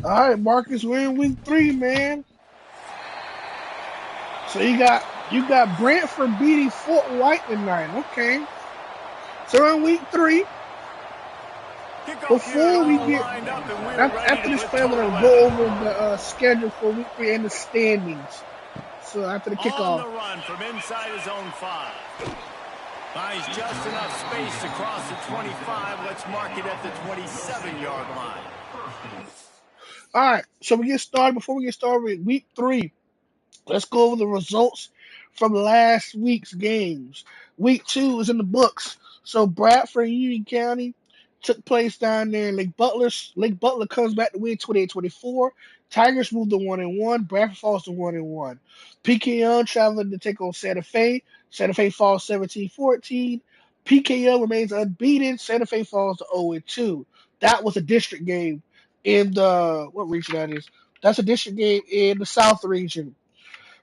All right, Marcus, we're in week 3, man. So you got Brantford beating Fort White tonight. Okay. So we're in week 3. Kickoff unit Before we all get lined up, and we're ready after to this put play, I'm total gonna go weapon. over the schedule for week 3 and the standings. So after the On kickoff. the run from inside his own 5. Finds just enough space to cross the 25. Let's mark it at the 27-yard line. All right. So we get started. Before we get started with week 3, let's go over the results from last week's games. Week 2 is in the books. So Bradford and Union County took place down there. Lake Butler comes back to win 28-24. Tigers move to 1-1. Bradford falls to 1-1. PKO traveling to take on Santa Fe. Santa Fe falls 17-14. PKO remains unbeaten. Santa Fe falls to 0-2. That was a district game in the what region that is? That's a district game in the South region.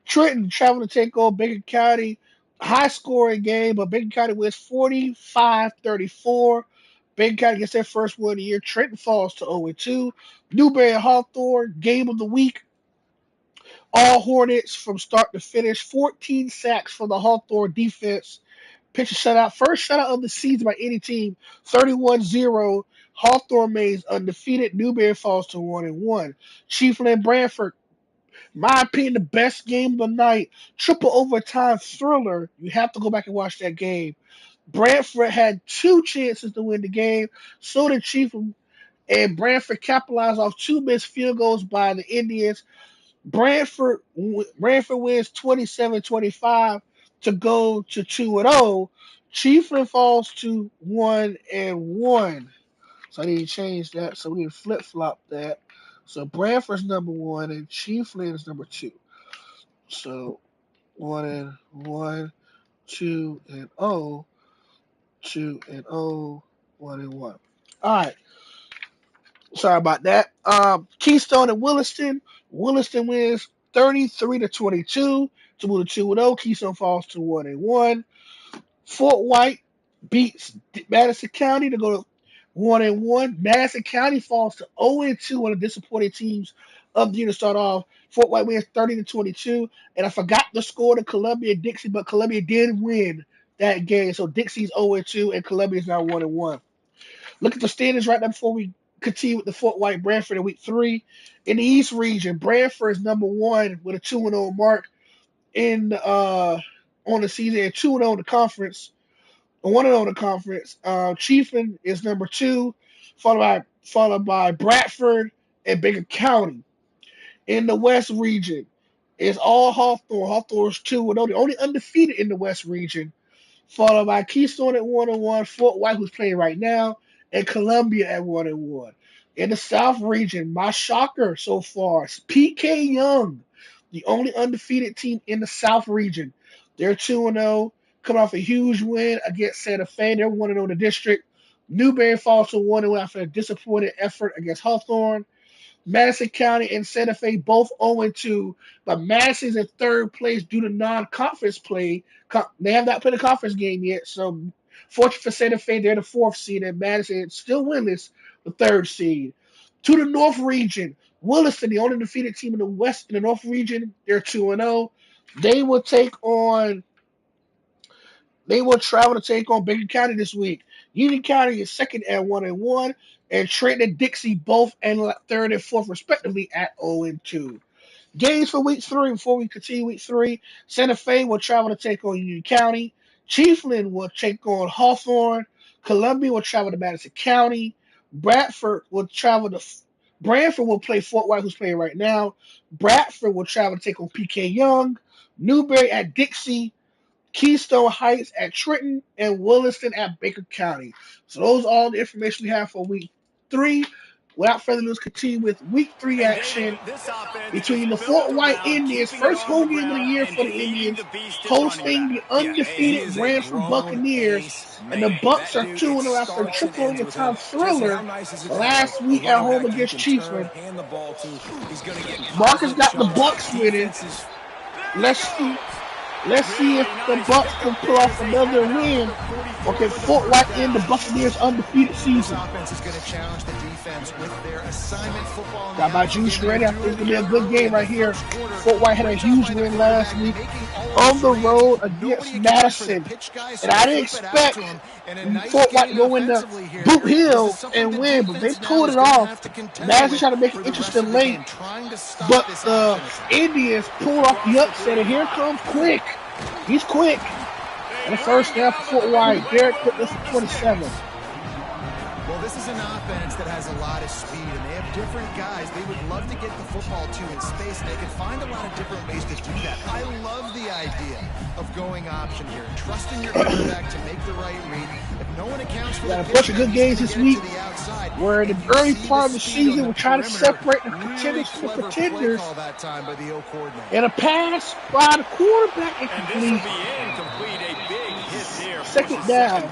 Trenton traveled to take on Baker County. High scoring game, but Baker County wins 45-34. Baker County gets their first win of the year. Trenton falls to 0-2. Newberry and Hawthorne, game of the week. All Hornets from start to finish. 14 sacks for the Hawthorne defense. Pitch a shutout. First shutout of the season by any team. 31-0. Hawthorne remains undefeated. Newberry falls to 1-1. Chiefland Branford, my opinion, the best game of the night. Triple overtime thriller. You have to go back and watch that game. Branford had 2 chances to win the game. So did Chief, and Branford capitalized off 2 missed field goals by the Indians. Branford wins 27-25 to go to 2-0. Chiefland falls to 1-1. So I need to change that. So we need to flip flop that. So Branford's number 1 and Chiefland is number 2. So 1-1, 2-0, 2-0, 1-1. All right. Sorry about that. Keystone and Williston. Williston wins 33-22 to move to 2-0. Keystone falls to 1-1. Fort White beats Madison County to go to 1-1. Madison County falls to 0-2, one of the disappointing teams of the year to start off. Fort White wins 30-22. And I forgot the score to Columbia and Dixie, but Columbia did win that game. So Dixie's 0-2 and Columbia is now 1-1. Look at the standings right now before we continue with the Fort White Branford in week 3. In the East region, Branford is number 1 with a 2-0 mark in on the season and 2-0 in the conference. 1-0 in the conference. Chieftain is number 2, followed by Bradford and Baker County. In the West region, it's all Hawthorne. Hawthorne's 2-0, the only undefeated in the West region, followed by Keystone at 1-1, Fort White, who's playing right now, and Columbia at 1-1. In the South region, my shocker so far is PK Young, the only undefeated team in the South region. They're 2-0, coming off a huge win against Santa Fe. They're 1-0 in the district. Newberry falls to 1-0 after a disappointed effort against Hawthorne. Madison County and Santa Fe both 0-2, but Madison's in third place due to non-conference play. They have not played a conference game yet, so fortunate for Santa Fe, they're the 4th seed, and Madison still winless, the 3rd seed. To the North region, Williston, the only defeated team in the West in the North region, they're 2-0. They will take on they will travel to take on Baker County this week. Union County is second at 1-1, and Trenton and Dixie both and third and fourth respectively at 0-2. Games for week 3 before we continue week 3. Santa Fe will travel to take on Union County. Chiefland will take on Hawthorne. Columbia will travel to Madison County. Bradford will travel to Branford will play Fort White, who's playing right now. Bradford will travel to take on PK Young. Newberry at Dixie. Keystone Heights at Trenton, and Williston at Baker County. So those are all the information we have for week 3. Without further ado, let's continue with week 3 And David, action this offense is between the built Fort White around Indians, keeping it first on the home game of the ground year and for the feeding the Indians, beast at running hosting back. the Yeah, and he undefeated is a Branford grown Buccaneers, ace and the man. Bucks That are dude, it 2-0 after a starts and triple ends with him. overtime Jason, how thriller nice is it to have last a week at running home back you against can turn, Chiefland. hand the ball to? He's going to get Marcus positive got the shots. Bucks winning. Defense is There he Let's see. goes. Let's see if the Bucks can pull off another win, or can Fort White end the Buccaneers' undefeated season. This offense is going to challenge the defense with their assignment football in the Got my outside juice game. ready. I think it's gonna be a good game right here. Quarter, Fort White had a huge win last week on the road against Madison, and I didn't expect Fort White to go into Boot Hill and win, but they pulled it off. Madison tried to make it interesting late, but the Indians pulled off the upset, and here comes Quick. He's quick. And the first down for Fort White. Derek put this for 27. Well, this is an offense that has a lot of speed, and they have different guys they would love to get the football to in space, and they can find a lot of different ways to do that. I love the idea of going option here, trusting your quarterback to make the right read. If no one accounts for got a bunch of good games this week. We're in the early part of the season. We're trying to separate the contenders from the pretenders. And a pass by the quarterback incomplete. Second down.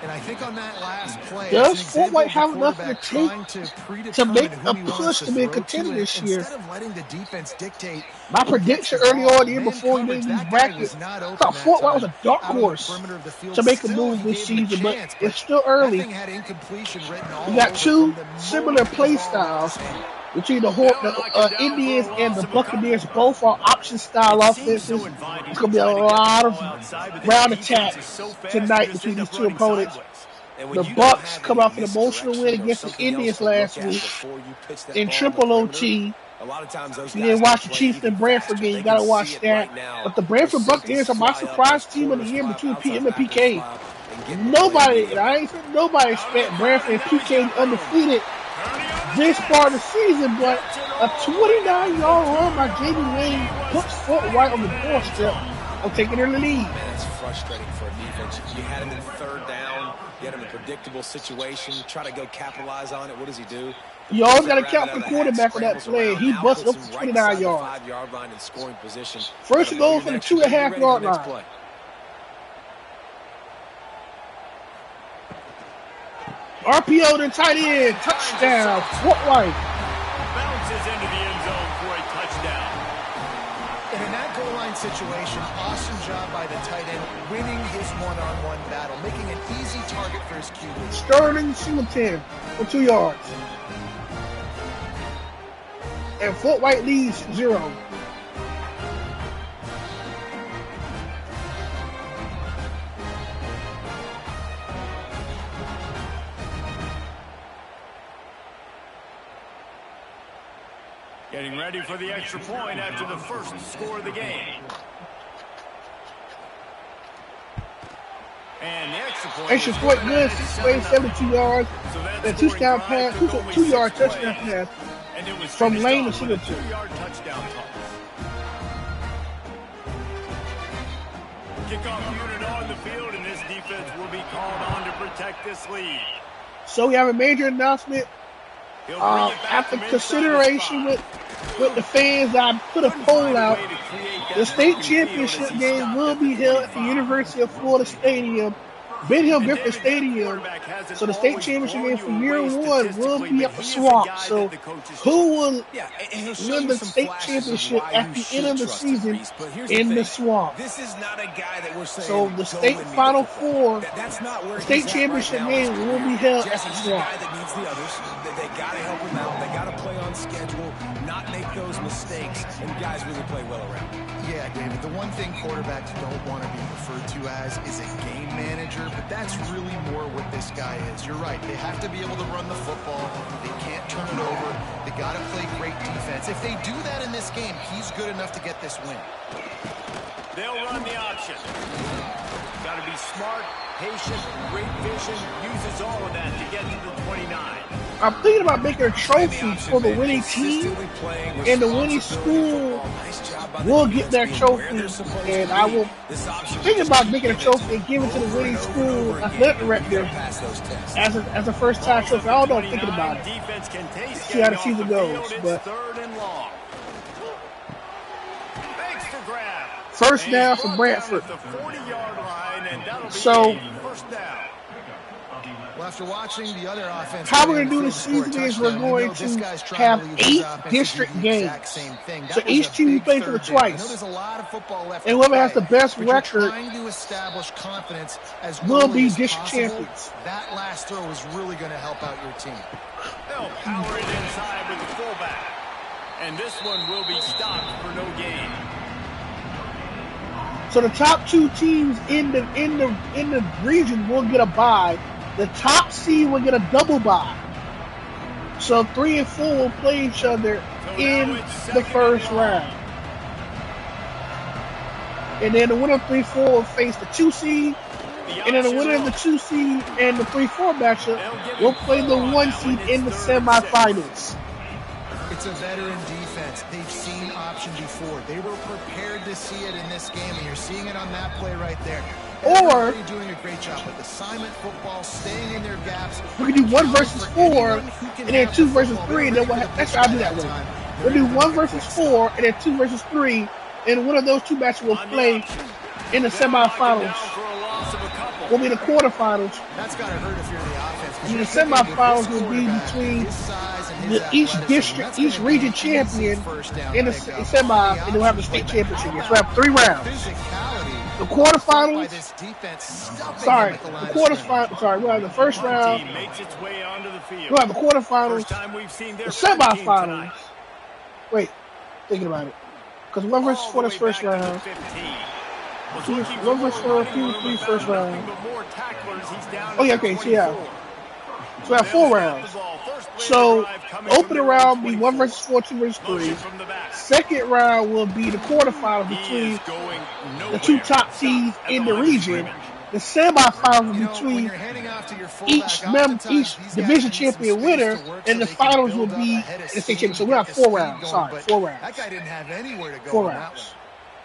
And I think on that last play, does Fort White have enough to take to make a push to be a contender this year? Instead of letting the defense dictate. My prediction early on the year before we made these brackets, I thought Fort White was a dark horse to make a move this season, but it's still early. We got two similar play styles between the Indians and the Buccaneers. Both are option style offenses. It's going to be a lot of ground attacks tonight between these two opponents. The Bucks come off an emotional win against the Indians last week in triple OT. If you didn't watch the Chiefs and Branford game, you got to watch that. But the Branford Buccaneers are my surprise team of the year between PM and PK. I ain't saying nobody expect Branford and PK undefeated this part of the season, but a 29-yard run by J.D. Wayne puts Fort White on the doorstep of taking their lead. Man, it's frustrating for a defense. You had him in third down, you had him in a predictable situation, try to go capitalize on it. What does he do? You always got to count for the quarterback on that play. He busted up for 29 yards. First and goal for the 2.5-yard line. RPO to tight end, touchdown, Fort White. Bounces into the end zone for a touchdown. And in that goal line situation, awesome job by the tight end, winning his one-on-one battle, making an easy target for his QB. Sterling Singleton for 2 yards. And Fort White leads 0. Getting ready for the extra point after the first score of the game. And the extra point good, 72 yards. So and touchdown pass, 2-yard touchdown pass from Lane to Singleton. 2-yard touchdown toss. Kickoff unit on the field, and this defense will be called on to protect this lead. So we have a major announcement. After consideration with the fans, I put a poll out. The state championship game will be held at the University of Florida Stadium, Ben Hill Griffin Stadium. So the state championship game for year 1 will be at the Swamp. So who will win the state championship at the end of the season in the Swamp? So the state Final Four, the state championship game will be held at the Swamp. They got to help him out. They got to play on schedule, not make those mistakes, and guys really play well around. Yeah, David, the one thing quarterbacks don't want to be referred to as is a game manager, but that's really more what this guy is. You're right. They have to be able to run the football. They can't turn it over. They got to play great defense. If they do that in this game, he's good enough to get this win. They'll run the option. Got to be smart, patient, great vision, uses all of that to get to the 29. I'm thinking about making a trophy for the winning team, and the winning school will get their trophy, and I will think about making a trophy and giving it to the winning school athletic director as a first-time trophy. I don't know, I'm thinking about it. See how the season goes, but first down for Branford. So Well, after watching the other offense, How we're going to do this season is we're going to have 8 district games. So each team plays each other twice. I know there's a lot of football left and to whoever play, has the best but record you're trying to establish confidence as will be as district possible. champions. That last throw is really going to help out your team. They'll power it inside with the fullback. And this one will be stopped for no gain. So the top 2 teams in the region will get a bye. The top seed will get a double bye. So 3 and 4 will play each other in the first round. And then the winner of 3-4 will face the 2 seed. And then the winner of the 2 seed and the 3-4 matchup will play the 1 seed in the semifinals. It's a veteran defense. They've seen option before. They were prepared to see it in this game, and you're seeing it on that play right there. Or Everybody doing a great job with assignment football, staying in their gaps. We can do 1 versus 4, and then 2 versus 3, and then that's how I do that way. We'll do 1 versus 4, and then 2 versus 3, and one of those 2 matches will play in the semifinals. Will be the quarterfinals. That's got to hurt if you're in the offense. And the semifinals will be between each district, each region champion in the semi, and they'll have the state championship. So we'll have 3 rounds. The quarterfinals. We'll have the first round. We'll have the quarterfinals. The semifinals. Wait, thinking about it. Because 1 versus 4 is first round. 1 versus 4, 2, 3 first round. Oh yeah, okay, so yeah. So we have 4 rounds. So opening round will be 1 versus 4, 2 versus 3. Second round will be the quarterfinals between the 2 top teams in the region. The semifinals between each division champion winner, and the finals will be in the state championship. So we'll have 4 rounds. Sorry, 4 rounds. That guy didn't have anywhere to go. 4 rounds.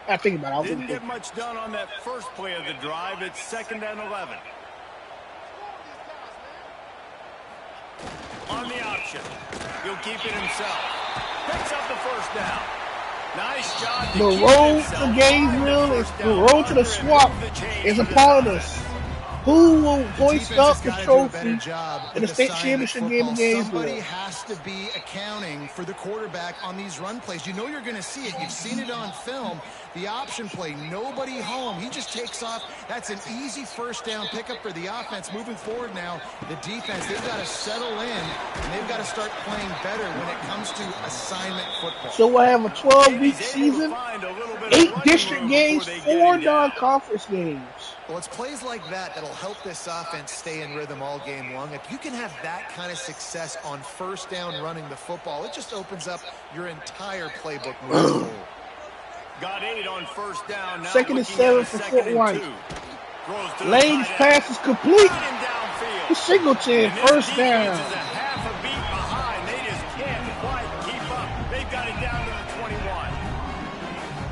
I think about it. Didn't get much done on that first play of the drive. It's 2nd and 11. On the option. He'll keep it himself. Picks up the first down. Nice job. The road to Gainesville, the road to the swamp is upon us. Who will hoist up the trophy in the state championship game in Gainesville? Somebody has to be accounting for the quarterback on these run plays. You know you're going to see it. You've seen it on film. The option play, nobody home. He just takes off. That's an easy first down pickup for the offense. Moving forward now, the defense, they've got to settle in, and they've got to start playing better when it comes to assignment football. So we'll have a 12-week season, 8 district games, 4 non-conference games. Well, it's plays like that that'll help this offense stay in rhythm all game long. If you can have that kind of success on first down running the football, it just opens up your entire playbook moving forward. Got 8 on first down. Now 2nd and 7 for Fort White. Lane's pass is complete. To Singleton, first down.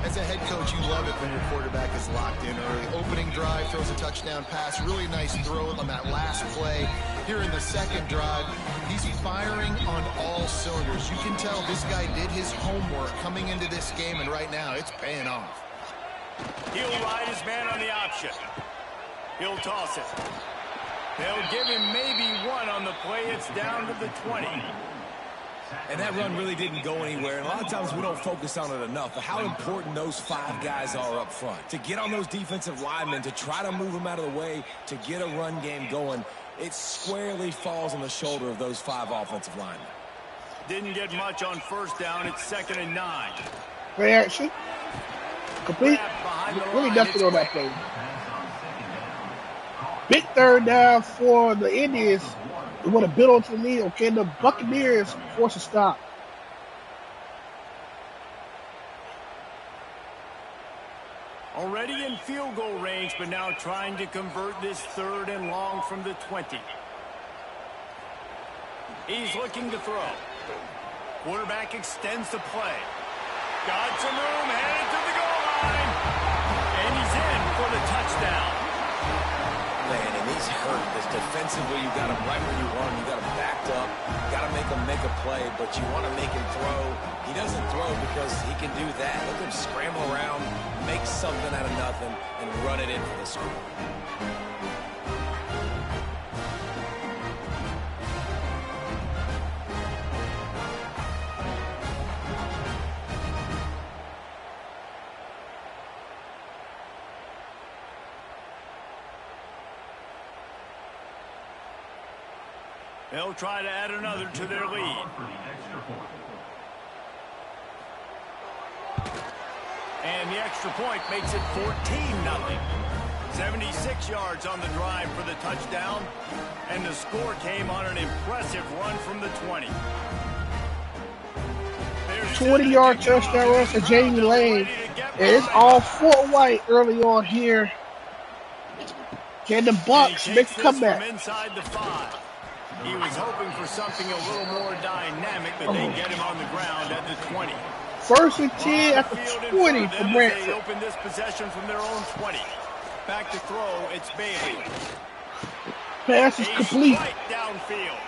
As a head coach, you love it when your quarterback is locked in early. Opening drive, throws a touchdown pass. Really nice throw on that last play. Here in the second drive, he's firing on all cylinders. You can tell this guy did his homework coming into this game, and right now it's paying off. He'll ride his man on the option. He'll toss it. They'll give him maybe 1 on the play. It's down to the 20. And that run really didn't go anywhere. And a lot of times we don't focus on it enough, but how important those 5 guys are up front. To get on those defensive linemen, to try to move them out of the way, to get a run game going, it squarely falls on the shoulder of those 5 offensive linemen. Didn't get much on first down. It's 2nd and 9. Play action. Complete. Really nothing on that play. Big third down for the Indians. They want to build onto the lead. Okay, the Buccaneers force a stop. Already in field goal range, but now trying to convert this 3rd and long from the 20. He's looking to throw. Quarterback extends the play. Got some room, headed to the goal line. And he's in for the touchdown. Man, and he's hurt. This defensively, you got him right where you want him. You got him backed up. Got to make him make a play, but you want to make him throw. He doesn't throw because he can do that. Let him scramble around, make something out of nothing, and run it in for the score. They'll try to add another to their lead. And the extra point makes it 14-0. 76 yards on the drive for the touchdown. And the score came on an impressive run from the 20. 20-yard touchdown run for Jamie Lane. And it's all Fort White early on here. Can the Bucks make a comeback? From inside the 5. He was hoping for something a little more dynamic, but they get him on the ground at the 20. 1st and 10 at the 20 for Branford. They open this possession from their own 20. Back to throw, it's Bailey. Pass is complete. Right downfield.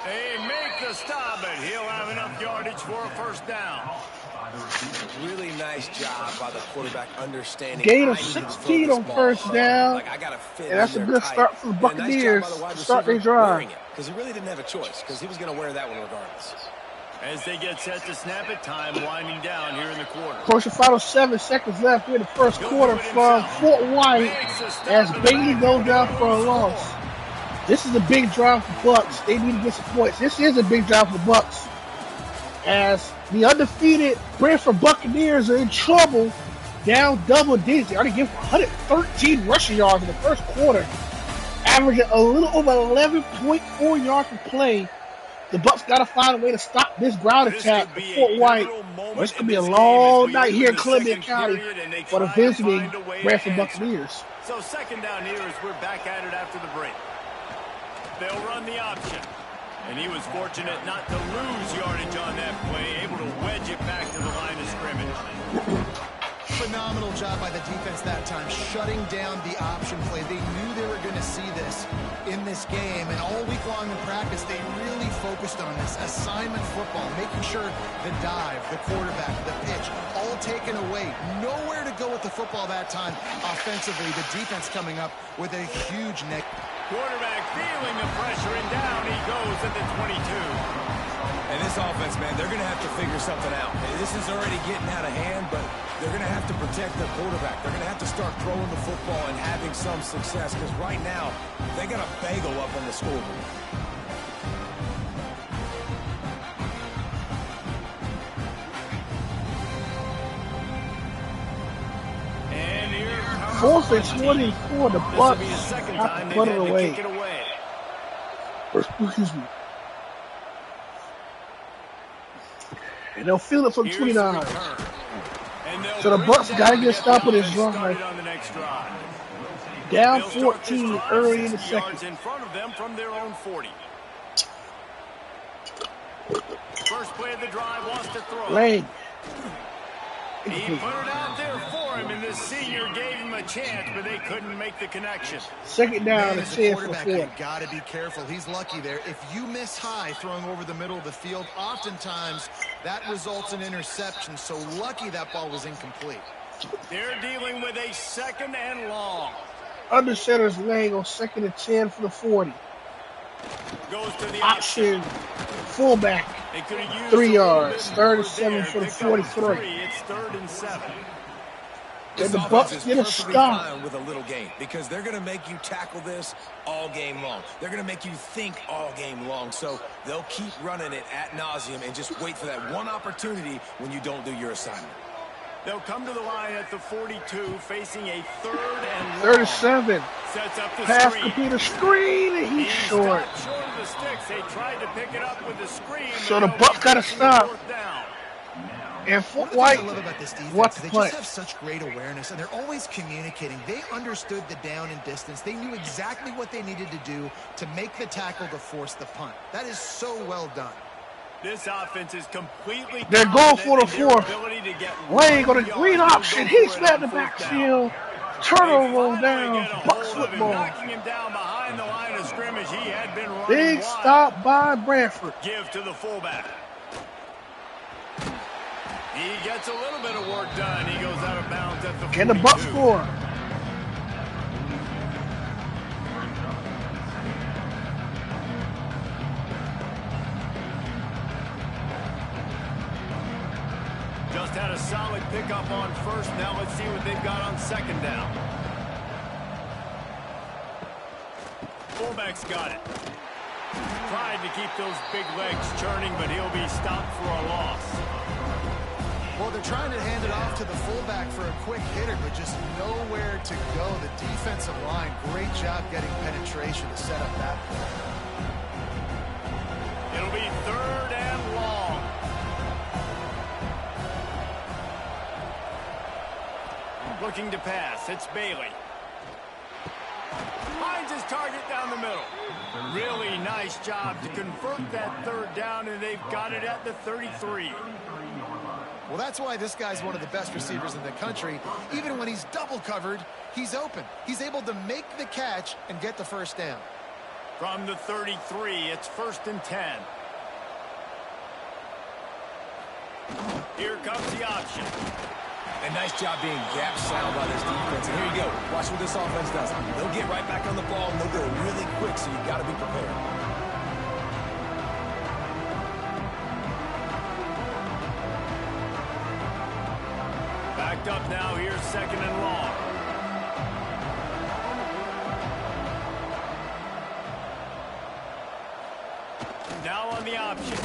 They make the stop, but he'll have enough yardage for a first down. Really nice job by the quarterback understanding. Gain of 16 on first down. Like, I gotta fit and that's a good start for the Buccaneers to start their drive. Because he really didn't have a choice, because he was going to wear that one regardless. As they get set to snap it, time winding down here in the quarter. Of course, the final 7 seconds left here in the first quarter from Fort White as Bailey goes down for a loss. This is a big drive for the Bucks. They need to get some points. This is a big drive for the Bucks, as the undefeated Branford Buccaneers are in trouble, down double digits. They already give 113 rushing yards in the first quarter, averaging a little over 11.4 yards per play. The Bucks got to find a way to stop this ground attack for Fort White. This could be a long night here in Columbia County for the visiting Branford Buccaneers. So second down here as we're back at it after the break. They'll run the option. And he was fortunate not to lose yardage on that play, able to wedge it back to the line of scrimmage. Phenomenal job by the defense that time, shutting down the option play. They knew they were going to see this in this game, and all week long in practice, they really focused on this assignment football, making sure the dive, the quarterback, the pitch, all taken away. Nowhere to go with the football that time offensively. The defense coming up with a huge neck. Quarterback feeling the pressure, and down he goes at the 22. And this offense, man, they're going to have to figure something out. This is already getting out of hand, but they're going to have to protect their quarterback. They're going to have to start throwing the football and having some success, because right now, they got a bagel up on the scoreboard. And here comes 4th and 24, the Bucks have to put it away. Excuse me. And they'll feel it from 29. So the Bucks got to get stopped with this drive. Down 14 early in the second. In front of them from their own 40. First play of the drive, wants to throw. Lane. He put it out there for him, and this senior gave him a chance, but they couldn't make the connection. Second down, as a quarterback, you got to be careful. He's lucky there. If you miss high throwing over the middle of the field, oftentimes that results in interception. So lucky that ball was incomplete. They're dealing with a second and long. Under center's Lane on 2nd and 10 for the 40. Goes to the option. Fullback. 3 yards. 3rd and 7 for the 43. It's 3rd and 7. And the Bucks get a stop with a little game, because they're going to make you tackle this all game long. They're going to make you think all game long. So they'll keep running it ad nauseum and just wait for that one opportunity when you don't do your assignment. They'll come to the line at the 42, facing a 3rd and 3rd and 7. Sets up the pass screen. complete a screen, and he's short. Short of the sticks. They tried to pick it up with the screen. So the Bucks got to stop. And Fort White, I love about this defense, what's the they play? just have such great awareness, and they're always communicating. They understood the down and distance. They knew exactly what they needed to do to make the tackle to force the punt. That is so well done. This offense is completely. They're going for the 4th. Lane on a green option. He's at the backfield. Turnover on down. Bucks football. Knocking him down behind the line of scrimmage. He had been running Big wide. stop by Branford. Give to the fullback. He gets a little bit of work done. He goes out of bounds at the 42. Can the Bucks score? Just had a solid pickup on first. Now let's see what they've got on 2nd down. Fullback's got it. Tried to keep those big legs churning, but he'll be stopped for a loss. Well, they're trying to hand it off to the fullback for a quick hitter, but just nowhere to go. The defensive line, great job getting penetration to set up that play. It'll be 3rd and long. Looking to pass. It's Bailey. Finds his target down the middle. Really nice job to convert that 3rd down, and they've got it at the 33. Well, that's why this guy's one of the best receivers in the country. Even when he's double covered, he's open. He's able to make the catch and get the first down. From the 33, it's 1st and 10. Here comes the option. And nice job being gap sound by this defense. And here you go. Watch what this offense does. They'll get right back on the ball, and they'll go really quick, so you've got to be prepared. Backed up now. Here's 2nd and long. Now on the option.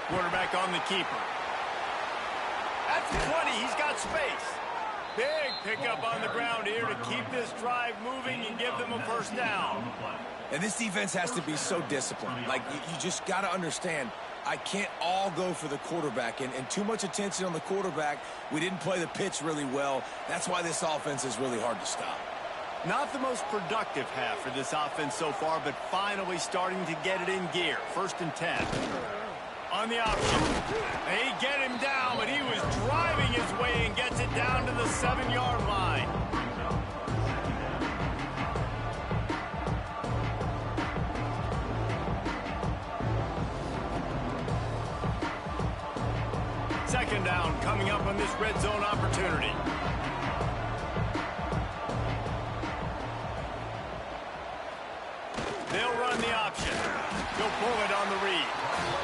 Quarterback on the keeper. That's 20. He's got space. Big pickup on the ground here to keep this drive moving and give them a 1st down. And this defense has to be so disciplined. Like, you just got to understand, I can't all go for the quarterback. And too much attention on the quarterback. We didn't play the pitch really well. That's why this offense is really hard to stop. Not the most productive half for this offense so far, but finally starting to get it in gear. 1st and 10. On the option. They get him down, but he was driving his way and gets it down to the 7-yard line. Second down coming up on this red zone opportunity. They'll run the option. He'll pull it on the read.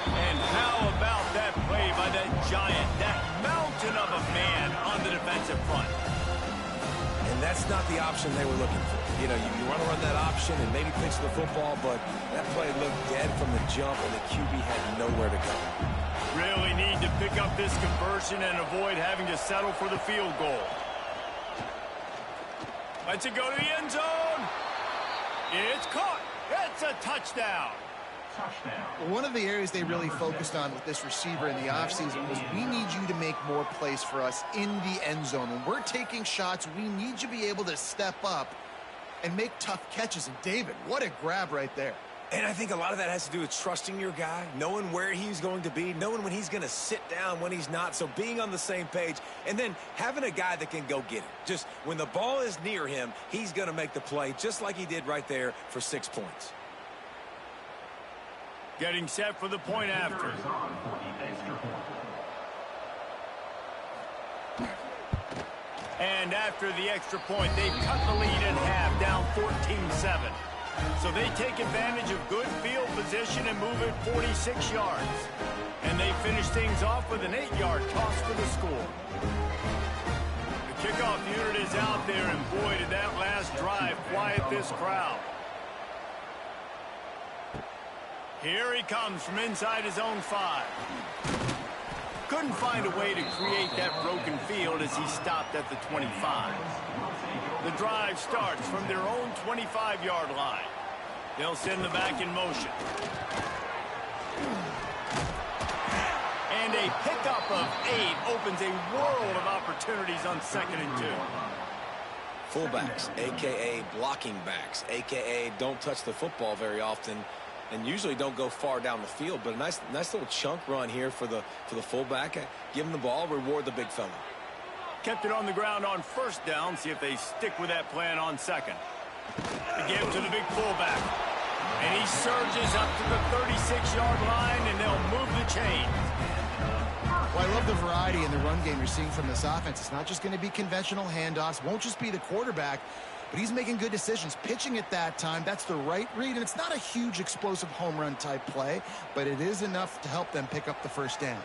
And how about that play by that giant, that mountain of a man on the defensive front? And that's not the option they were looking for. You know, you want to run that option and maybe pitch the football, but that play looked dead from the jump, and the QB had nowhere to go. Really need to pick up this conversion and avoid having to settle for the field goal. Lets it go to the end zone. It's caught. It's a touchdown. Well, one of the areas they really focused on with this receiver in the offseason was, we need you to make more plays for us in the end zone. When we're taking shots, we need you to be able to step up and make tough catches. And David, what a grab right there. And I think a lot of that has to do with trusting your guy, knowing where he's going to be, knowing when he's going to sit down, when he's not. So being on the same page, and then having a guy that can go get it. Just when the ball is near him, he's going to make the play, just like he did right there for 6 points. Getting set for the point after. And after the extra point, they've cut the lead in half, down 14-7. So they take advantage of good field position and move it 46 yards. And they finish things off with an 8-yard toss for the score. The kickoff unit is out there, and boy, did that last drive quiet this crowd. Here he comes from inside his own 5. Couldn't find a way to create that broken field as he stopped at the 25. The drive starts from their own 25-yard line. They'll send the back in motion. And a pickup of 8 opens a world of opportunities on 2nd and 2. Fullbacks, a.k.a. blocking backs, a.k.a. don't touch the football very often, and usually don't go far down the field. But a nice little chunk run here for the fullback. Give him the ball, reward the big fella. Kept it on the ground on 1st down. See if they stick with that plan on 2nd. They give to the big fullback. And he surges up to the 36-yard line, and they'll move the chains. Well, I love the variety in the run game you're seeing from this offense. It's not just going to be conventional handoffs. Won't just be the quarterback, but he's making good decisions. Pitching at that time, that's the right read, and it's not a huge explosive home run type play, but it is enough to help them pick up the 1st down.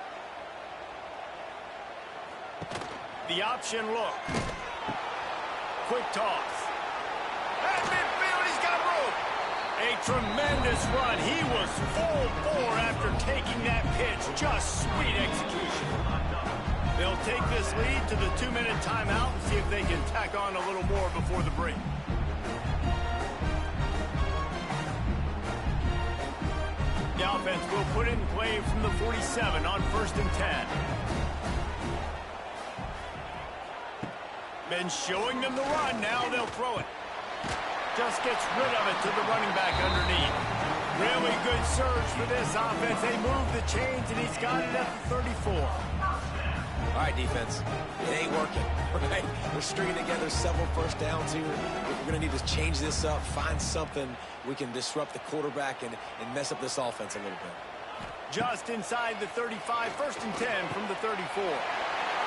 The option look. Quick toss. At midfield, he's got room. A tremendous run. He was full bore after taking that pitch. Just sweet execution. They'll take this lead to the 2-minute timeout and see if they can tack on a little more before the break. The offense will put in play from the 47 on 1st and 10. Been showing them the run. Now they'll throw it. Just gets rid of it to the running back underneath. Really good surge for this offense. They move the chains, and he's got it at the 34. All right, defense. It ain't working. Right? We're stringing together several first downs here. We're going to need to change this up, find something we can disrupt the quarterback and mess up this offense a little bit. Just inside the 35, 1st and 10 from the 34.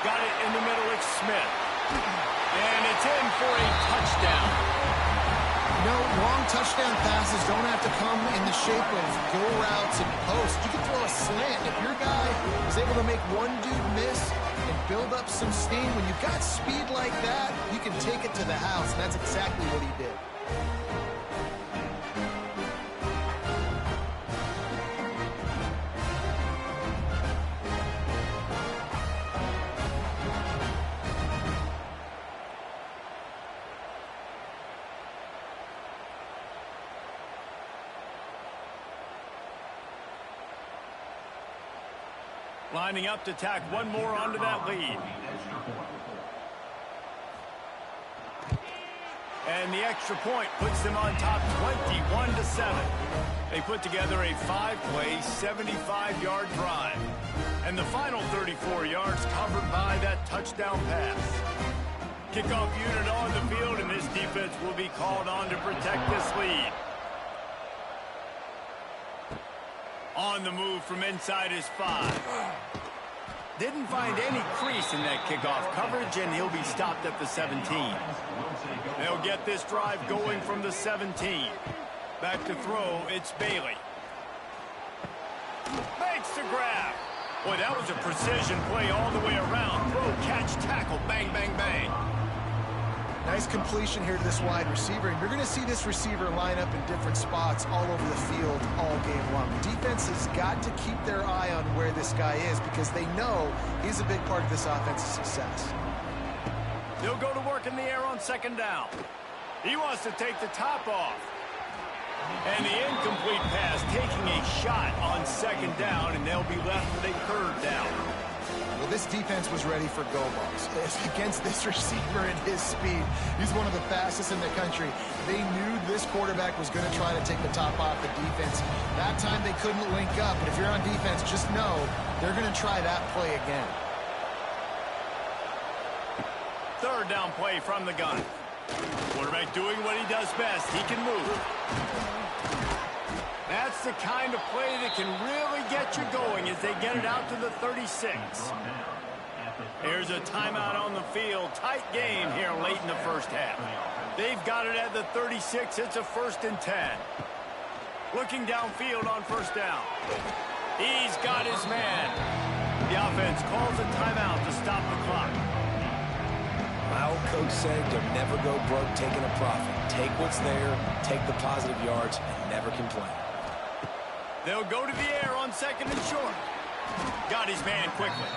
Got it in the middle. It's Smith. And it's in for a touchdown. No, long touchdown passes don't have to come in the shape of go routes and posts. You can throw a slant. If your guy is able to make one dude miss and build up some steam, when you've got speed like that, you can take it to the house, and that's exactly what he did. Lining up to tack one more onto that lead. And the extra point puts them on top 21-7. They put together a 5-play, 75-yard drive. And the final 34 yards covered by that touchdown pass. Kickoff unit on the field, and this defense will be called on to protect this lead. On the move from inside his 5. Didn't find any crease in that kickoff coverage, and he'll be stopped at the 17. They'll get this drive going from the 17. Back to throw, it's Bailey. Makes the grab. Boy, that was a precision play all the way around. Throw, catch, tackle, bang, bang, bang. Nice completion here to this wide receiver, and you're going to see this receiver line up in different spots all over the field all game long. The defense has got to keep their eye on where this guy is because they know he's a big part of this offense's success. They'll go to work in the air on 2nd down. He wants to take the top off. And the incomplete pass taking a shot on 2nd down, and they'll be left with a 3rd down. Well, this defense was ready for go balls. Against this receiver and his speed, he's one of the fastest in the country. They knew this quarterback was going to try to take the top off the defense. That time they couldn't link up, but if you're on defense, just know they're going to try that play again. 3rd down play from the gun. Quarterback doing what he does best. He can move. That's the kind of play that can really get you going as they get it out to the 36. Here's a timeout on the field. Tight game here late in the 1st half. They've got it at the 36. It's a 1st and 10. Looking downfield on 1st down. He's got his man. The offense calls a timeout to stop the clock. My old coach said you'll never go broke taking a profit. Take what's there, take the positive yards, and never complain. They'll go to the air on 2nd and short. Got his man quickly.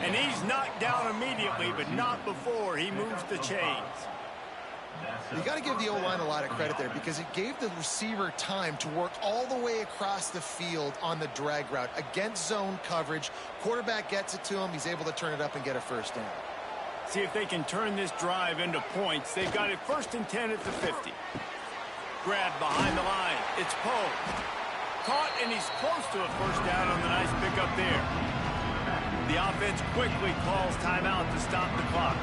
And he's knocked down immediately, but not before he moves the chains. You got to give the O-line a lot of credit there because it gave the receiver time to work all the way across the field on the drag route. Against zone coverage, quarterback gets it to him. He's able to turn it up and get a 1st down. See if they can turn this drive into points. They've got it 1st and 10 at the 50. Grab behind the line. It's Poe. Caught, and he's close to a 1st down on the nice pickup there. The offense quickly calls timeout to stop the clock.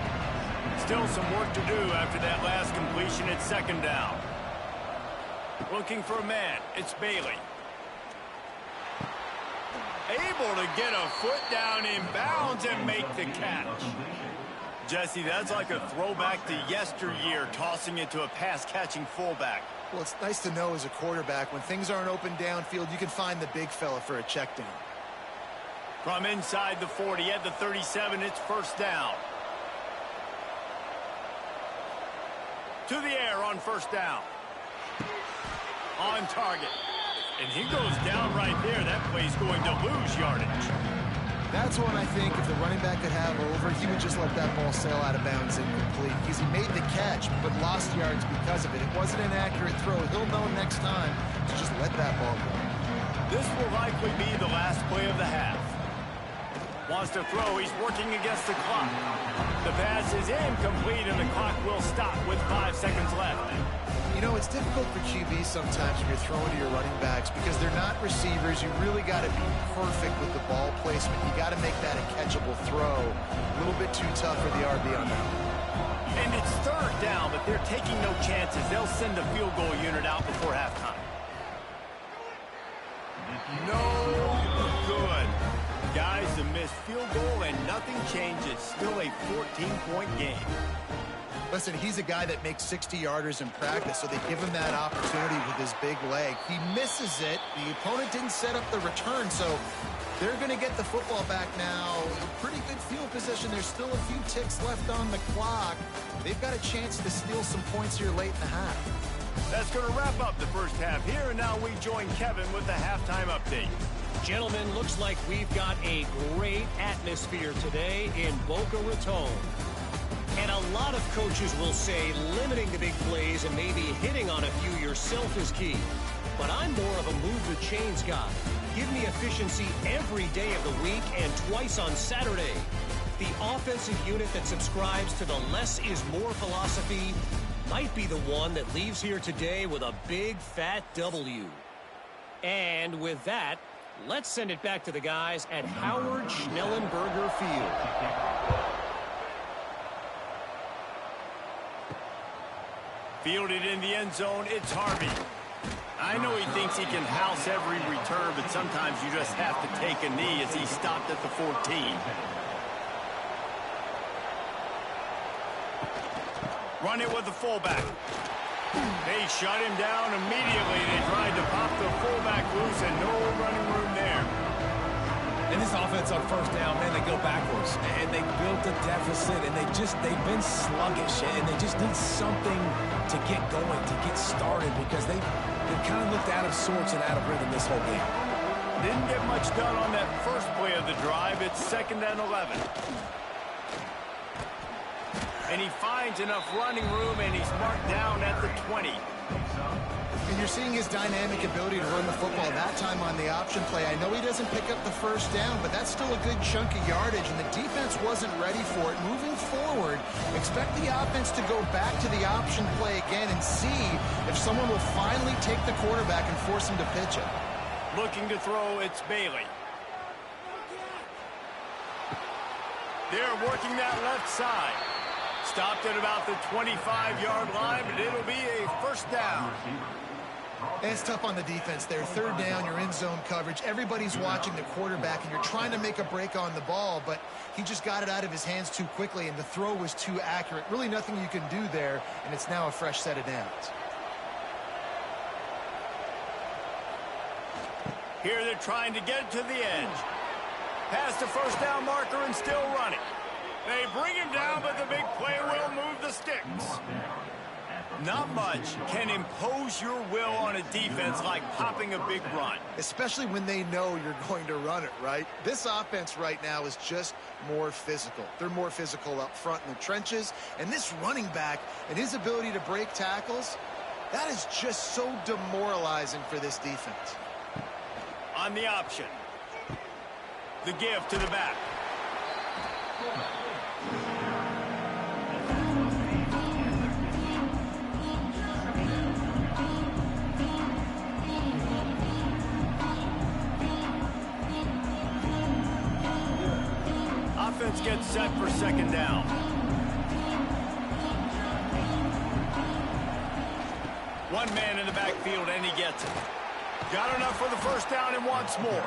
Still some work to do after that last completion at 2nd down. Looking for a man. It's Bailey. Able to get a foot down in bounds and make the catch. Jesse, that's like a throwback to yesteryear, tossing it to a pass-catching fullback. Well, it's nice to know as a quarterback, when things aren't open downfield, you can find the big fella for a check down. From inside the 40 at the 37, it's 1st down. To the air on 1st down. On target. And he goes down right there. That play's going to lose yardage. That's one I think if the running back could have over, he would just let that ball sail out of bounds incomplete because he made the catch but lost yards because of it. It wasn't an accurate throw. He'll know next time to just let that ball go. This will likely be the last play of the half. Wants to throw. He's working against the clock. The pass is incomplete and the clock will stop with 5 seconds left. You know, it's difficult for QB sometimes when you're throwing to your running backs because they're not receivers. You really got to be perfect with the ball placement. You got to make that a catchable throw. A little bit too tough for the RB on that one. And it's third down, but they're taking no chances. They'll send the field goal unit out before halftime. No good. Guys, a missed field goal and nothing changes. Still a 14-point game. Listen, he's a guy that makes 60-yarders in practice, so they give him that opportunity with his big leg. He misses it. The opponent didn't set up the return, so they're going to get the football back now. Pretty good field position. There's still a few ticks left on the clock. They've got a chance to steal some points here late in the half. That's going to wrap up the first half here, and now we join Kevin with the halftime update. Gentlemen, looks like we've got a great atmosphere today in Boca Raton. And a lot of coaches will say limiting the big plays and maybe hitting on a few yourself is key. But I'm more of a move the chains guy. Give me efficiency every day of the week and twice on Saturday. The offensive unit that subscribes to the less is more philosophy might be the one that leaves here today with a big fat W. And with that, let's send it back to the guys at Howard Schnellenberger Field. Fielded in the end zone, it's Harvey. I know he thinks he can house every return, but sometimes you just have to take a knee as he stopped at the 14. Run it with the fullback. They shut him down immediately. They tried to pop the fullback loose and no running room there. And this offense on first down, man, they go backwards. And they built a deficit, and they've been sluggish. And they just need something to get going, to get started, because they've kind of looked out of sorts and out of rhythm this whole game. Didn't get much done on that first play of the drive. It's 2nd and 11. And he finds enough running room, and he's marked down at the 20. And you're seeing his dynamic ability to run the football that time on the option play. I know he doesn't pick up the first down, but that's still a good chunk of yardage, and the defense wasn't ready for it. Moving forward, expect the offense to go back to the option play again and see if someone will finally take the quarterback and force him to pitch it. Looking to throw, it's Bailey. They're working that left side. Stopped at about the 25-yard line, but it'll be a first down. And it's tough on the defense there. Third down, you're in zone coverage. Everybody's watching the quarterback, and you're trying to make a break on the ball, but he just got it out of his hands too quickly, and the throw was too accurate. Really nothing you can do there, and it's now a fresh set of downs. Here they're trying to get to the edge. Past the first down marker and still running. They bring him down, but the big play will move the sticks. Not much can impose your will on a defense like popping a big run. Especially when they know you're going to run it, right? This offense right now is just more physical. They're more physical up front in the trenches. And this running back and his ability to break tackles, that is just so demoralizing for this defense. On the option. The give to the back. Offense gets set for second down. One man in the backfield, and he gets it. Got enough for the first down and wants more.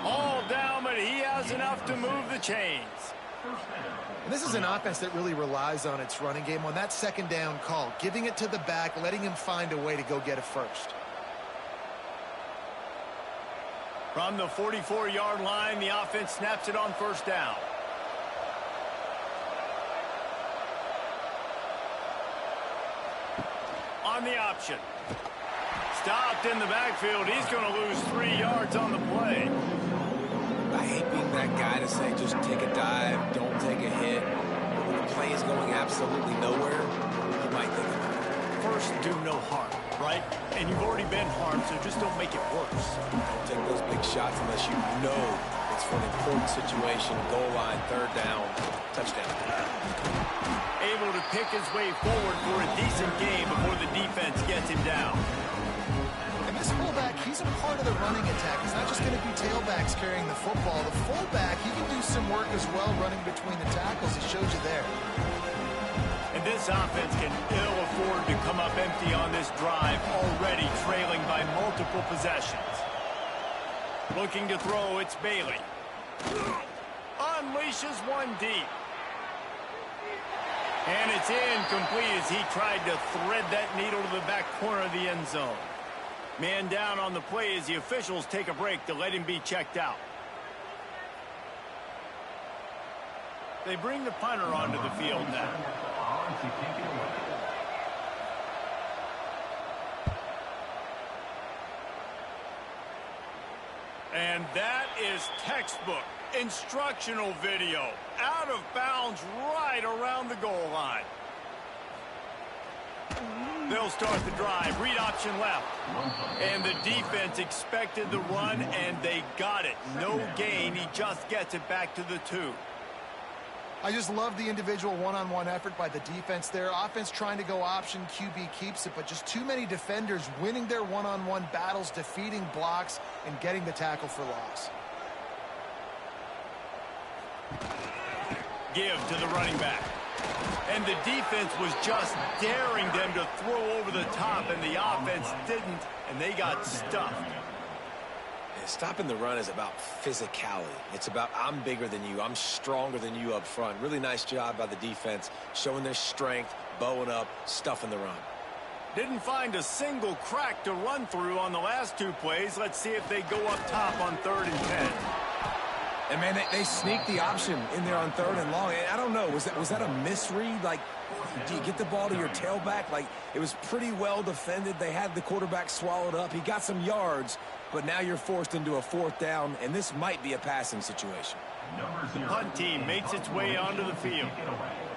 All down, but he has enough to move the chains. And this is an offense that really relies on its running game on that second down call, giving it to the back, letting him find a way to go get a first. From the 44-yard line, the offense snaps it on first down. On the option. Stopped in the backfield. He's going to lose 3 yards on the play. I hate being that guy to say just take a dive, don't take a hit. When the play is going absolutely nowhere, you might think of it. First, do no harm, right? And you've already been harmed, so just don't make it worse. Don't take those big shots unless you know it's for an important situation. Goal line, third down, touchdown. Able to pick his way forward for a decent game before the defense gets him down. And this fullback, he's a part of the running attack. It's not just going to be tailbacks carrying the football. The fullback, he can do some work as well running between the tackles. It shows you there. And this offense can ill afford to come up empty on this drive, already trailing by multiple possessions. Looking to throw, it's Bailey. Unleashes one deep. And it's incomplete as he tried to thread that needle to the back corner of the end zone. Man down on the play as the officials take a break to let him be checked out. They bring the punter onto the field now. And that is textbook instructional video. Out of bounds right around the goal line. They'll start the drive. Read option left. And the defense expected the run, and they got it. No gain. He just gets it back to the 2. I just love the individual one-on-one effort by the defense there. Offense trying to go option, QB keeps it, but just too many defenders winning their one-on-one battles, defeating blocks, and getting the tackle for loss. Give to the running back. And the defense was just daring them to throw over the top, and the offense didn't, and they got stuffed. Stopping the run is about physicality. It's about I'm bigger than you. I'm stronger than you up front. Really nice job by the defense, showing their strength, bowing up, stuffing the run. Didn't find a single crack to run through on the last 2 plays. Let's see if they go up top on 3rd and 10. And, man, they sneaked the option in there on 3rd and long. And I don't know, was that a misread? Like, do you get the ball to your tailback? Like, it was pretty well defended. They had the quarterback swallowed up. He got some yards, but now you're forced into a 4th down, and this might be a passing situation. The punt team makes its way onto the field.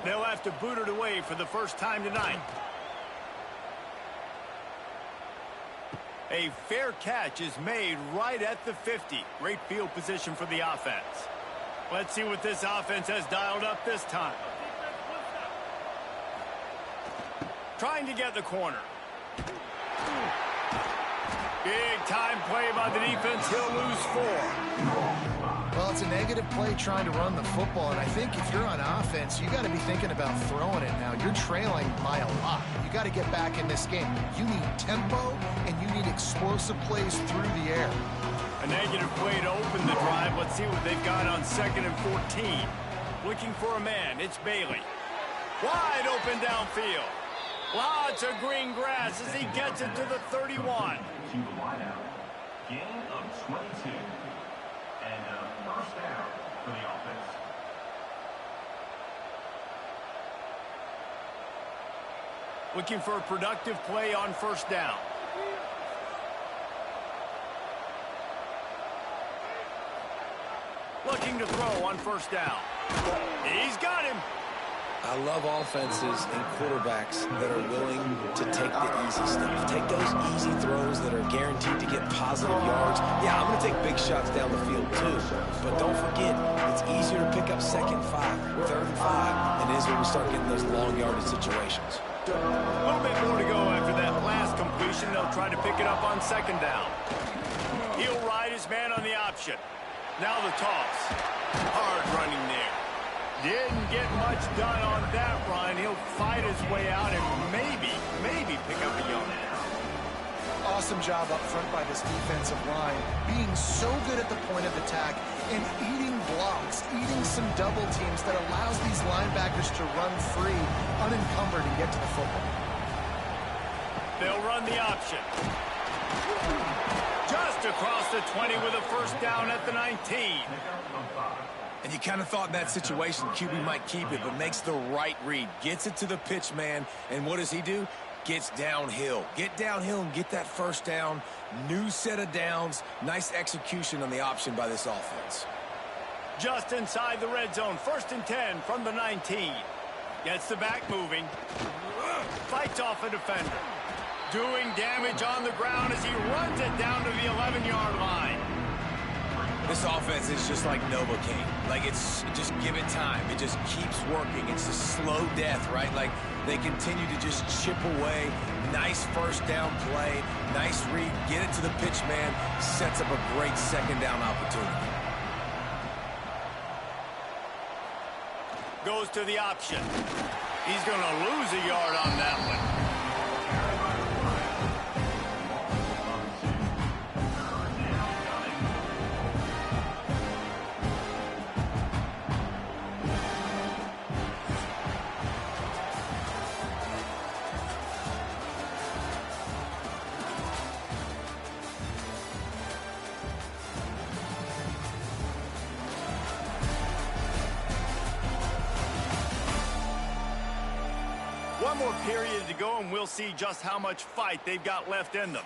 They'll have to boot it away for the first time tonight. A fair catch is made right at the 50. Great field position for the offense. Let's see what this offense has dialed up this time. Trying to get the corner. Big time play by the defense. He'll lose 4. Well, it's a negative play trying to run the football, and I think if you're on offense, you got to be thinking about throwing it now. You're trailing by a lot. You got to get back in this game. You need tempo, and you need explosive plays through the air. A negative play to open the drive. Let's see what they've got on 2nd and 14. Looking for a man. It's Bailey. Wide open downfield. Lots of green grass as he gets it to the 31. To the wideout. Gain of 22. And a first down for the offense. Looking for a productive play on 1st down. Looking to throw on 1st down. He's got him. I love offenses and quarterbacks that are willing to take the easy stuff. Take those easy throws that are guaranteed to get positive yards. Yeah, I'm going to take big shots down the field too. But don't forget, it's easier to pick up 2nd and 5, 3rd and 5 than it is when we start getting those long yardage situations. A little bit more to go after that last completion. They'll try to pick it up on 2nd down. He'll ride his man on the option. Now the toss. Hard running there. Didn't get much done on that run. He'll fight his way out and maybe pick up a yard. Awesome job up front by this defensive line, being so good at the point of attack and eating blocks, eating some double teams that allows these linebackers to run free, unencumbered, and get to the football. They'll run the option. Just across the 20 with a 1st down at the 19. And you kind of thought in that situation QB might keep it, but makes the right read. Gets it to the pitch man, and what does he do? gets downhill. Get downhill and get that first down. New set of downs. Nice execution on the option by this offense. Just inside the red zone, 1st and 10 from the 19. Gets the back moving. Fights off a defender. Doing damage on the ground as he runs it down to the 11-yard line. This offense is just like Novocaine. Like, it's just give it time. It just keeps working. It's a slow death, right? Like, they continue to just chip away. Nice first down play. Nice read. Get it to the pitch man. Sets up a great second down opportunity. Goes to the option. He's going to lose a yard on that one. One more period to go, and we'll see just how much fight they've got left in them.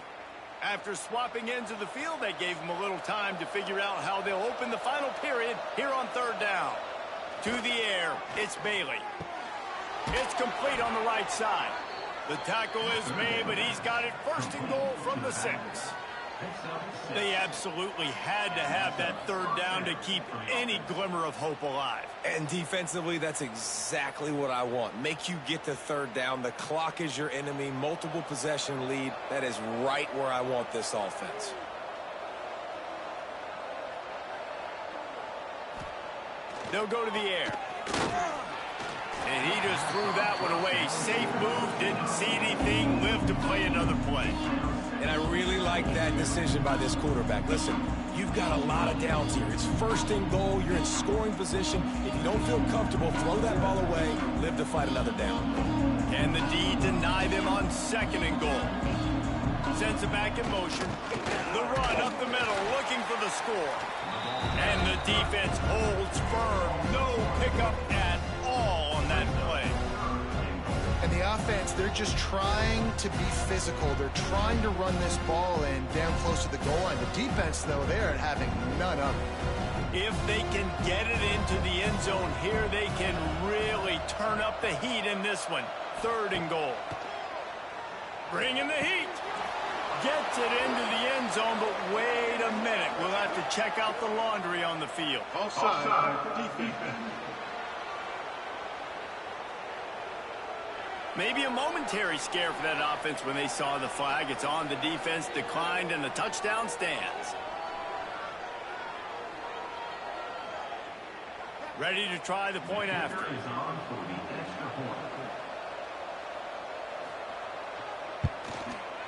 After swapping ends of the field, they gave them a little time to figure out how they'll open the final period here on 3rd down. To the air, it's Bailey. It's complete on the right side. The tackle is made, but he's got it 1st and goal from the 6. They absolutely had to have that 3rd down to keep any glimmer of hope alive. And defensively, that's exactly what I want. Make you get the 3rd down. The clock is your enemy. Multiple possession lead. That is right where I want this offense. They'll go to the air. And he just threw that one away. Safe move, didn't see anything, lived to play another play. And I really like that decision by this quarterback. Listen, you've got a lot of downs here. It's 1st and goal. You're in scoring position. If you don't feel comfortable, throw that ball away. Live to fight another down. And the D deny them on 2nd and goal. Sends it back in motion. The run up the middle, looking for the score. And the defense holds firm. No pickup at all on that play. And the offense, they're just trying to be physical. They're trying to run this ball in down close to the goal line. The defense, though, they're having none of it. If they can get it into the end zone here, they can really turn up the heat in this one. 3rd and goal. Bringing the heat. Gets it into the end zone, but wait a minute. We'll have to check out the laundry on the field. Offside, defense. Maybe a momentary scare for that offense when they saw the flag. It's on. The defense declined, and the touchdown stands. Ready to try the point after.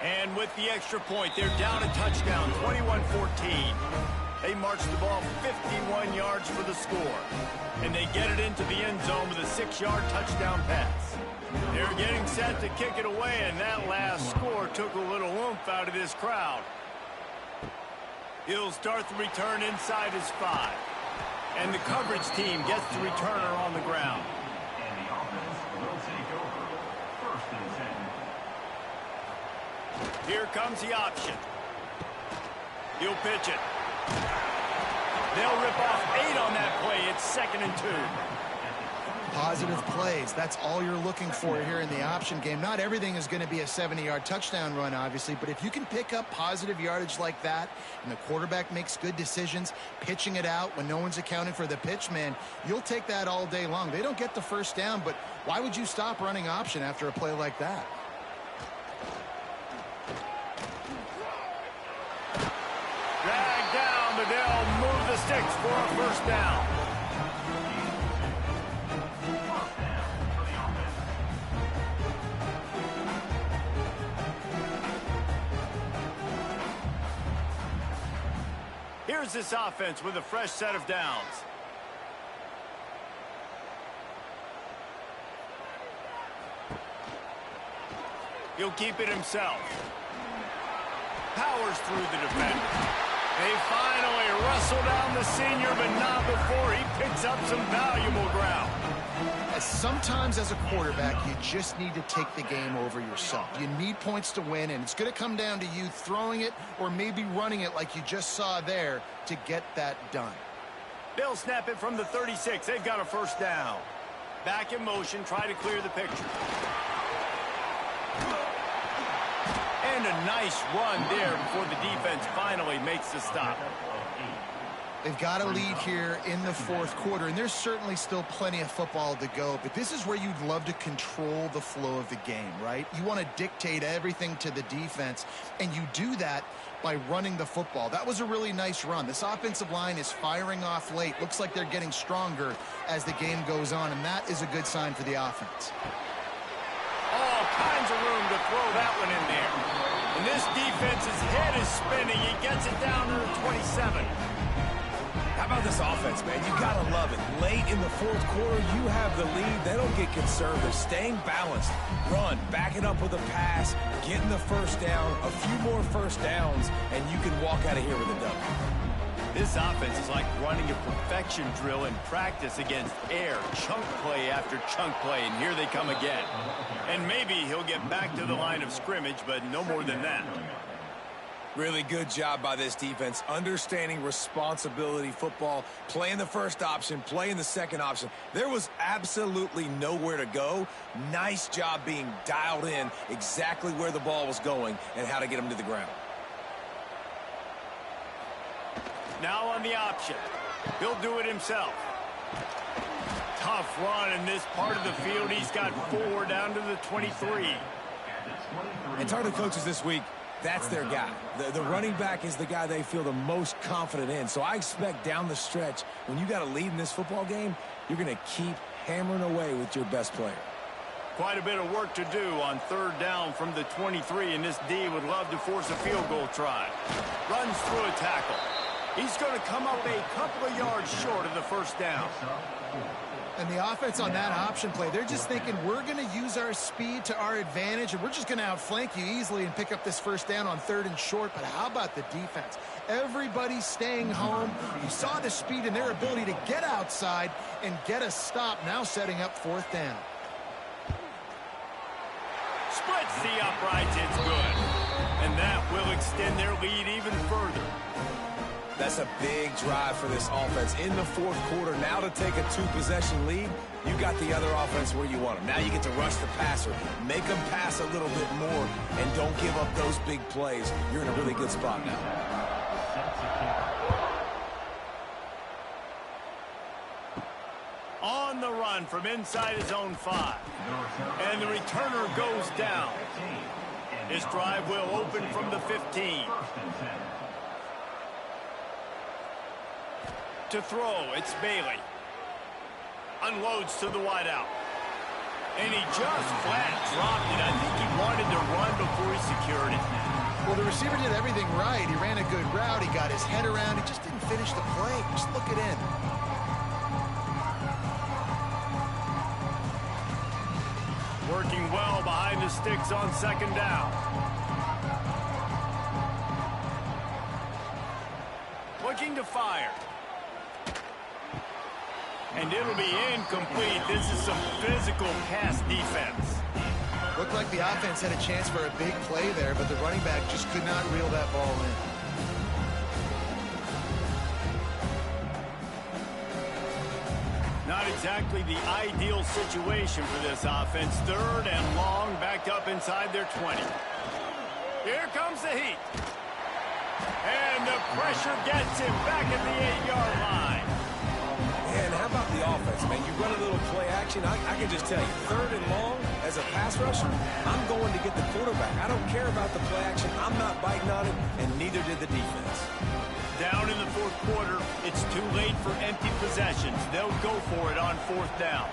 And with the extra point, they're down a touchdown, 21-14. They march the ball 51 yards for the score. And they get it into the end zone with a 6-yard touchdown pass. They're getting set to kick it away, and that last score took a little oomph out of this crowd. He'll start the return inside his 5. And the coverage team gets the returner on the ground. And the offense will take over 1st and 10. Here comes the option. He'll pitch it. They'll rip off 8 on that play. It's 2nd and 2. Positive plays. That's all you're looking for here in the option game. Not everything is going to be a 70-yard touchdown run, obviously, but if you can pick up positive yardage like that and the quarterback makes good decisions, pitching it out when no one's accounting for the pitch, man, you'll take that all day long. They don't get the 1st down, but why would you stop running option after a play like that? Dragged down, but they'll move the sticks for a 1st down. Here's this offense with a fresh set of downs. He'll keep it himself. Powers through the defender. They finally wrestle down the senior, but not before he picks up some valuable ground. Sometimes as a quarterback, you just need to take the game over yourself. You need points to win, and it's going to come down to you throwing it or maybe running it like you just saw there to get that done. They'll snap it from the 36. They've got a first down. Back in motion, try to clear the picture. And a nice run there before the defense finally makes the stop. They've got a lead here in the fourth quarter, and there's certainly still plenty of football to go, but this is where you'd love to control the flow of the game, right? You want to dictate everything to the defense, and you do that by running the football. That was a really nice run. This offensive line is firing off late. Looks like they're getting stronger as the game goes on, and that is a good sign for the offense. All kinds of room to throw that one in there. And this defense's head is spinning. He gets it down to the 27. How about this offense, man? You got to love it. Late in the fourth quarter, you have the lead. They don't get conservative. Staying balanced. Run, back it up with a pass, getting the first down, a few more first downs, and you can walk out of here with a W. This offense is like running a perfection drill in practice against air. Chunk play after chunk play, and here they come again. And maybe he'll get back to the line of scrimmage, but no more than that. Really good job by this defense, understanding responsibility football, playing the first option, playing the second option. There was absolutely nowhere to go. Nice job being dialed in exactly where the ball was going and how to get him to the ground. Now on the option. He'll do it himself. Tough run in this part of the field. He's got 4 down to the 23. And talking to coaches this week, that's their guy. The running back is the guy they feel the most confident in. So I expect down the stretch, when you got a lead in this football game, you're going to keep hammering away with your best player. Quite a bit of work to do on 3rd down from the 23, and this D would love to force a field goal try. Runs through a tackle. He's going to come up a couple of yards short of the first down. And the offense on that option play, they're just thinking we're going to use our speed to our advantage, and we're just going to outflank you easily and pick up this first down on 3rd and short. But how about the defense? Everybody's staying home. You saw the speed and their ability to get outside and get a stop, now setting up 4th down. Splits the uprights, it's good. And that will extend their lead even further. That's a big drive for this offense in the fourth quarter. Now to take a 2-possession lead, you got the other offense where you want them. Now you get to rush the passer, make them pass a little bit more, and don't give up those big plays. You're in a really good spot now. On the run from inside his own 5. And the returner goes down. This drive will open from the 15. To throw, it's Bailey. Unloads to the wideout. And he just flat dropped it. I think he wanted to run before he secured it. Well, the receiver did everything right. He ran a good route. He got his head around. He just didn't finish the play. Just look it in. Working well behind the sticks on 2nd down. Looking to fire. And it'll be incomplete. This is some physical pass defense. Looked like the offense had a chance for a big play there, but the running back just could not reel that ball in. Not exactly the ideal situation for this offense. 3rd and long, backed up inside their 20. Here comes the heat. And the pressure gets him back at the 8-yard line. And how about the offense, man? You run a little play action. I can just tell you, 3rd and long, as a pass rusher, I'm going to get the quarterback. I don't care about the play action. I'm not biting on it, and neither did the defense. Down in the fourth quarter, it's too late for empty possessions. They'll go for it on 4th down.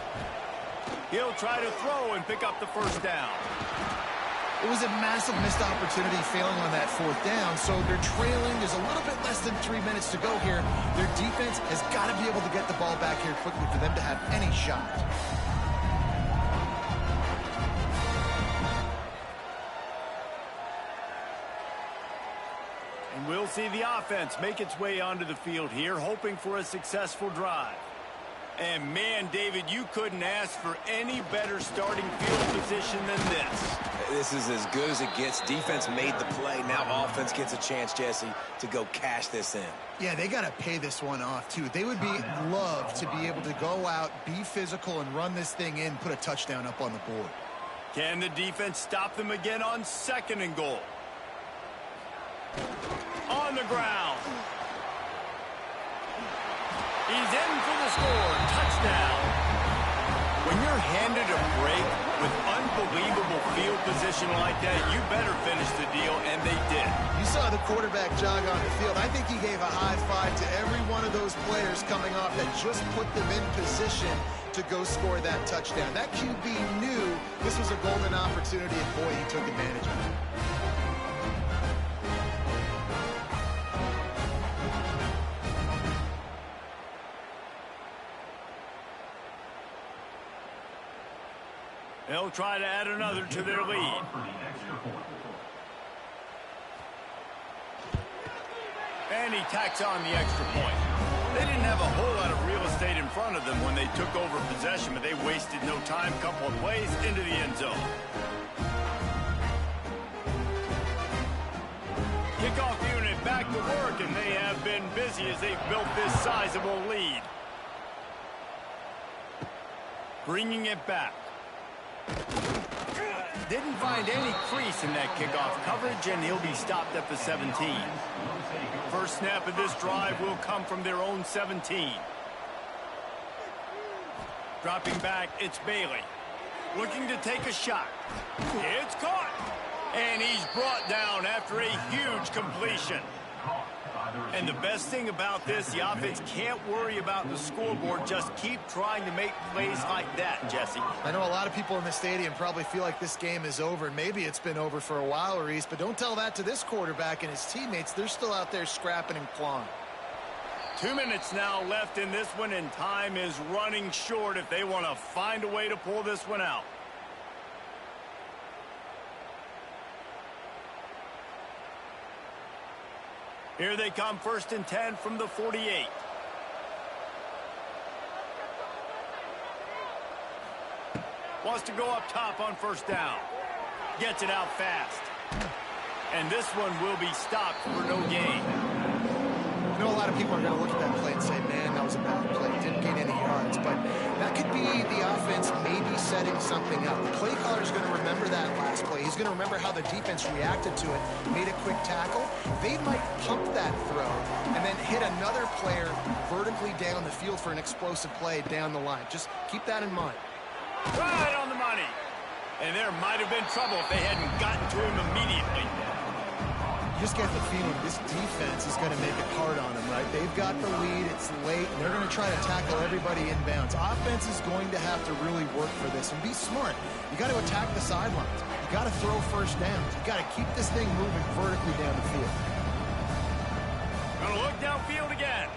He'll try to throw and pick up the first down. It was a massive missed opportunity failing on that 4th down, so they're trailing. There's a little bit less than 3 minutes to go here. Their defense has got to be able to get the ball back here quickly for them to have any shot. And we'll see the offense make its way onto the field here, hoping for a successful drive. And man, David, you couldn't ask for any better starting field position than this. This is as good as it gets. Defense made the play. Now offense gets a chance, Jesse, to go cash this in. Yeah, they got to pay this one off, too. They would love to be able to go out, be physical, and run this thing in, put a touchdown up on the board. Can the defense stop them again on 2nd and goal? On the ground. He's in for the score. Touchdown. When you're handed a break with unbelievable field position like that, you better finish the deal, and they did. You saw the quarterback jog on the field. I think he gave a high five to every one of those players coming off that just put them in position to go score that touchdown. That QB knew this was a golden opportunity, and boy, he took advantage of it. They'll try to add another to their lead. And he tacks on the extra point. They didn't have a whole lot of real estate in front of them when they took over possession, but they wasted no time. Couple of plays into the end zone. Kickoff unit back to work, and they have been busy as they've built this sizable lead. Bringing it back. Didn't find any crease in that kickoff coverage, and he'll be stopped at the 17. First snap of this drive will come from their own 17. Dropping back, it's Bailey. Looking to take a shot. It's caught. And he's brought down after a huge completion. And the best thing about this, the offense can't worry about the scoreboard. Just keep trying to make plays like that, Jesse. I know a lot of people in the stadium probably feel like this game is over, and maybe it's been over for a while, Reese, but don't tell that to this quarterback and his teammates. They're still out there scrapping and clawing. 2 minutes now left in this one, and time is running short if they want to find a way to pull this one out. Here they come, 1st and 10 from the 48. Wants to go up top on 1st down. Gets it out fast. And this one will be stopped for no gain. I know a lot of people are going to look at that play and say, man, that was a bad play. Didn't gain any yards. But that could be the offense maybe setting something up. The play caller is going to remember that last play. He's going to remember how the defense reacted to it, made a quick tackle. They might pump that throw and then hit another player vertically down the field for an explosive play down the line. Just keep that in mind. Right on the money. And there might have been trouble if they hadn't gotten to him immediately. You just get the feeling this defense is going to make it hard on them, right? They've got the lead, it's late, and they're going to try to tackle everybody inbounds. Offense is going to have to really work for this and be smart. You got to attack the sidelines. You got to throw 1st downs. You got to keep this thing moving vertically down the field. Gonna look downfield again.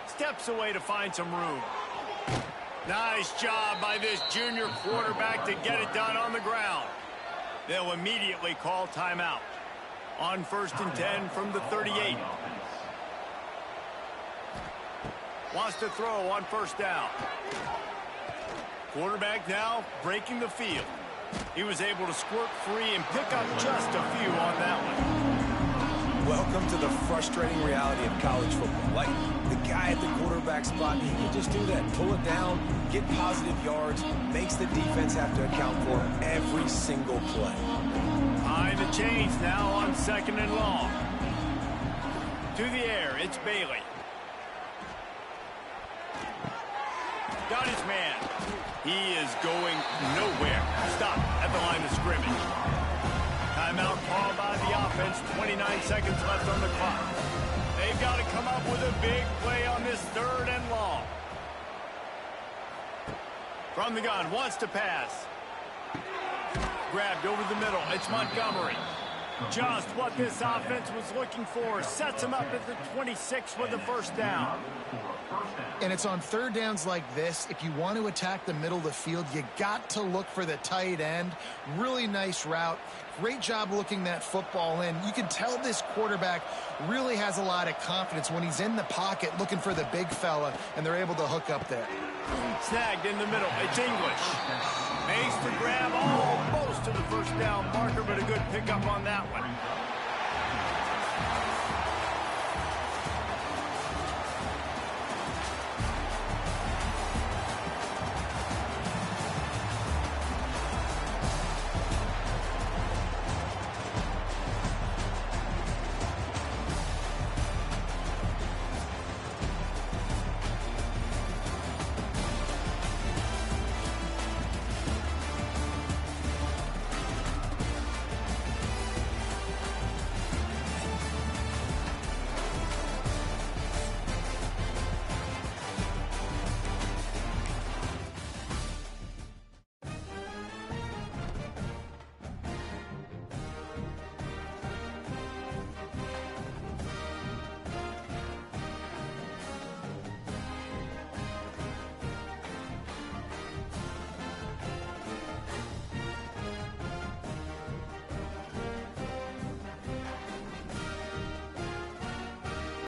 Steps away to find some room. Nice job by this junior quarterback to get it done on the ground. They'll immediately call timeout. On 1st and 10 from the 38. Wants to throw on 1st down. Quarterback now breaking the field. He was able to squirt free and pick up just a few on that one. Welcome to the frustrating reality of college football. Like the guy at the quarterback spot, he can just do that. Pull it down, get positive yards, makes the defense have to account for every single play. Behind the chains now on 2nd and long. To the air, it's Bailey. Got his man. He is going nowhere. Stop at the line of scrimmage. Timeout called by the offense. 29 seconds left on the clock. They've got to come up with a big play on this 3rd and long. From the gun, wants to pass. Grabbed over the middle. It's Montgomery. Just what this offense was looking for. Sets him up at the 26 with the 1st down. And it's on third downs like this. If you want to attack the middle of the field, you got to look for the tight end. Really nice route. Great job looking that football in. You can tell this quarterback really has a lot of confidence when he's in the pocket looking for the big fella, and they're able to hook up there. Snagged in the middle. It's English. Makes the grab almost to the first down marker, but a good pickup on that one.